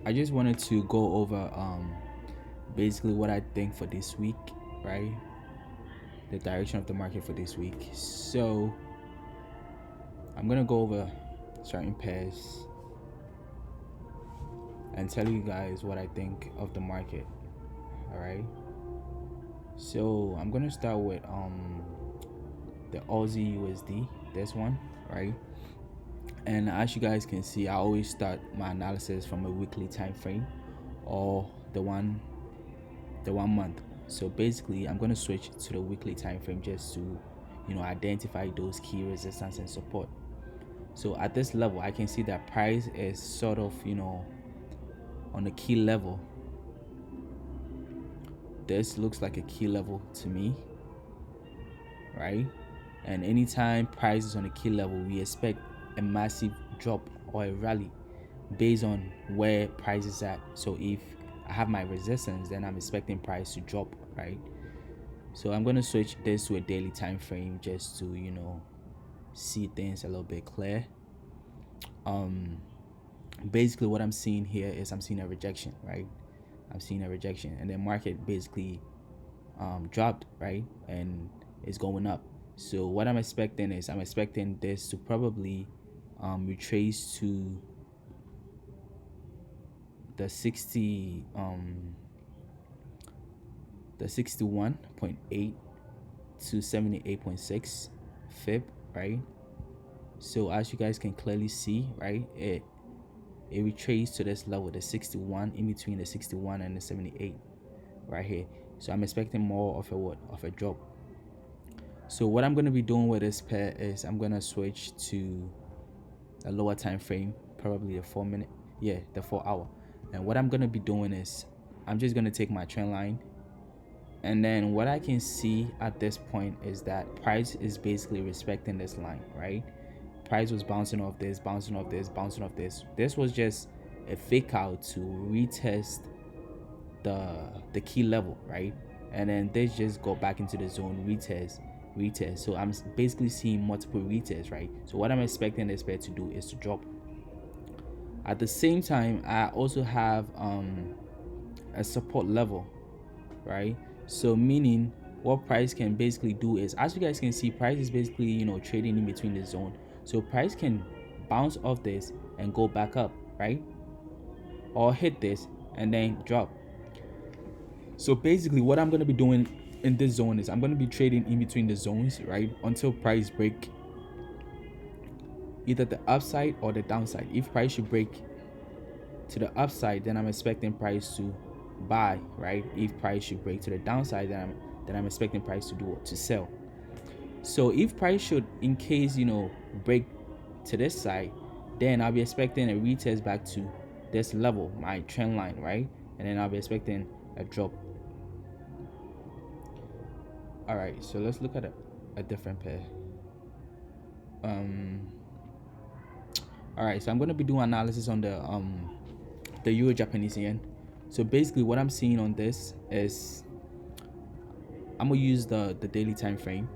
I just wanted to go over basically what I think for this week, right? The direction of the market for this week. So I'm gonna go over certain pairs and tell you guys what I think of the market. All right. So I'm gonna start with the Aussie USD. This one, right? And as you guys can see, I always start my analysis from a weekly time frame or the one month. So basically I'm going to switch to the weekly time frame just to identify those key resistance and support. So at this level I can see that price is sort of on a key level. This looks like a key level to me, right? And anytime price is on a key level, we expect a massive drop or a rally based on where price is at. So if I have my resistance, then I'm expecting price to drop, right? So I'm going to switch this to a daily time frame just to see things a little bit clear. Basically what I'm seeing here is I'm seeing a rejection, right? I'm seeing a rejection, and the market basically dropped, right? And it's going up. So what I'm expecting is I'm expecting this to probably retrace to the 61.8 to 78.6 fib, right? So as you guys can clearly see, right, it retraced to this level, the 61, in between the 61 and the 78 right here. So I'm expecting more of a drop. So what I'm going to be doing with this pair is I'm going to switch to a lower time frame, probably the 4 minute, the 4 hour. And what I'm going to be doing is I'm just going to take my trend line, and then what I can see at this point is that price is basically respecting this line, right? Price was bouncing off this, bouncing off this, bouncing off this. This was just a fake out to retest the key level, right? And then this just go back into the zone, retest. So I'm basically seeing multiple retests, right? So what I'm expecting this pair to do is to drop. At the same time, I also have a support level, right? So meaning what price can basically do is, as you guys can see, price is basically trading in between the zone. So price can bounce off this and go back up, right? Or hit this and then drop. So basically what I'm going to be doing in this zone is I'm going to be trading in between the zones, right, until price break either the upside or the downside. If price should break to the upside, then I'm expecting price to buy, right? If price should break to the downside, then I'm expecting price to do what? To sell. So if price should, in case break to this side, then I'll be expecting a retest back to this level, my trend line, right? And then I'll be expecting a drop. All right, so let's look at a different pair. All right, so I'm going to be doing analysis on the Euro Japanese yen. So basically what I'm seeing on this is I'm going to use the daily time frame,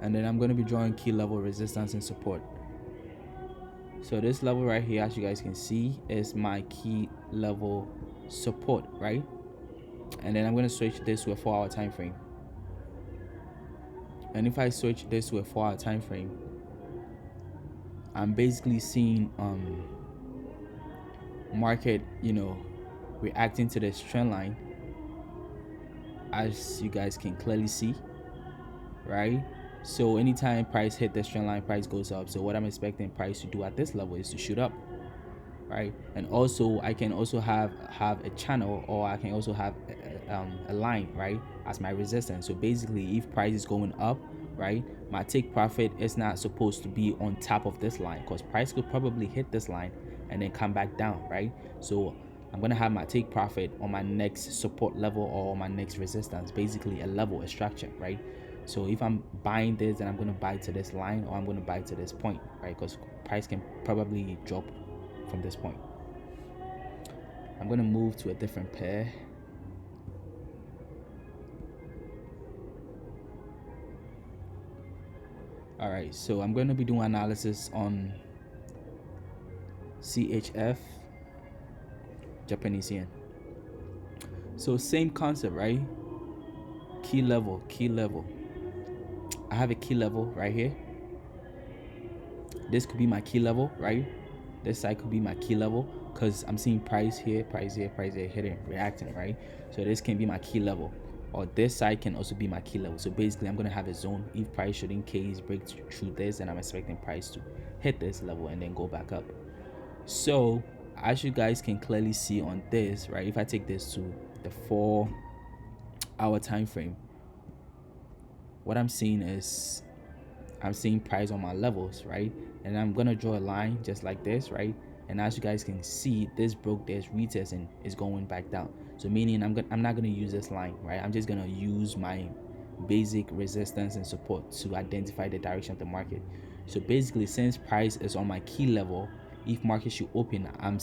and then I'm going to be drawing key level resistance and support. So this level right here, as you guys can see, is my key level support, right? And then I'm going to switch this to a 4-hour time frame. And if I switch this to a 4-hour time frame, I'm basically seeing market reacting to this trend line, as you guys can clearly see, right? So anytime price hit this trend line, price goes up. So what I'm expecting price to do at this level is to shoot up, right? And also I can also have a channel, or I can also have a line, right, as my resistance. So basically if price is going up, right, my take profit is not supposed to be on top of this line, because price could probably hit this line and then come back down, right? So I'm gonna have my take profit on my next support level or my next resistance, basically a level, a structure, right? So if I'm buying this, then I'm gonna buy to this line, or I'm gonna buy to this point, right? Because price can probably drop from this point. I'm gonna move to a different pair. All right, so I'm going to be doing analysis on CHF Japanese yen. So same concept, right? Key level, key level. I have a key level right here. This could be my key level, right? This side could be my key level because I'm seeing price here, price here, price here, hitting, reacting, right? So this can be my key level, or this side can also be my key level. So basically, I'm gonna have a zone. If price should in case break through this, and I'm expecting price to hit this level and then go back up. So as you guys can clearly see on this, right? If I take this to the 4-hour time frame, what I'm seeing is I'm seeing price on my levels, right? And I'm gonna draw a line just like this, right? And as you guys can see, this broke this retest and is going back down. So meaning I'm not gonna use this line, right? I'm just gonna use my basic resistance and support to identify the direction of the market. So basically, since price is on my key level, if market should open, I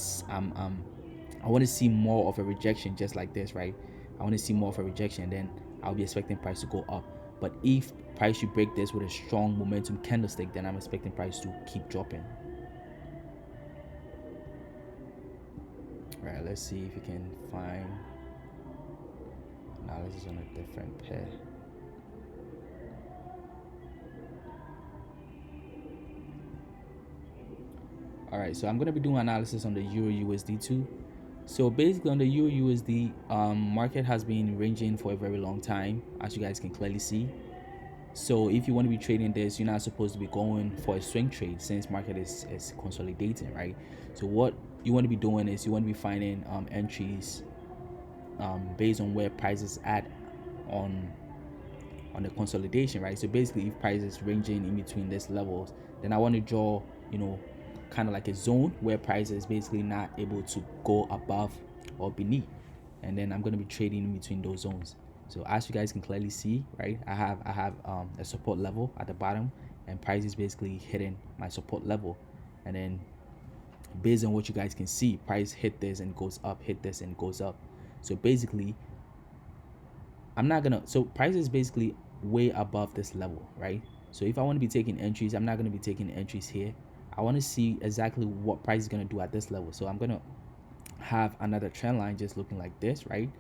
want to see more of a rejection just like this, right? I want to see more of a rejection, then I'll be expecting price to go up. But if price should break this with a strong momentum candlestick, then I'm expecting price to keep dropping. All right, let's see if we can find analysis on a different pair. All right, so I'm gonna be doing analysis on the Euro USD too. So basically on the Euro USD, market has been ranging for a very long time, as you guys can clearly see. So if you want to be trading this, you're not supposed to be going for a swing trade since market is consolidating, right? So what you want to be doing is you want to be finding entries based on where price is at on the consolidation, right? So basically, if price is ranging in between these levels, then I want to draw, kind of like a zone where price is basically not able to go above or beneath, and then I'm going to be trading in between those zones. So as you guys can clearly see, right, I have a support level at the bottom, and price is basically hitting my support level, and then based on what you guys can see, price hit this and goes up, hit this and goes up. So basically, so price is basically way above this level, right? So if I want to be taking entries, I'm not going to be taking entries here. I want to see exactly what price is going to do at this level. So I'm going to have another trend line just looking like this, right?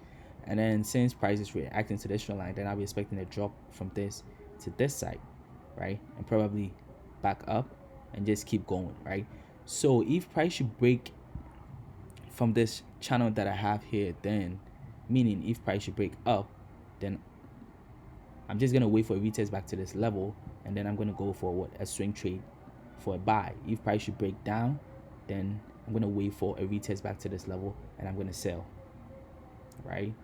And then since price is reacting to this trend line, then I'll be expecting a drop from this to this side, right? And probably back up and just keep going, right? So if price should break from this channel that I have here, then meaning if price should break up, then I'm just gonna wait for a retest back to this level, and then I'm gonna go for a swing trade for a buy. If price should break down, then I'm gonna wait for a retest back to this level and I'm gonna sell, right?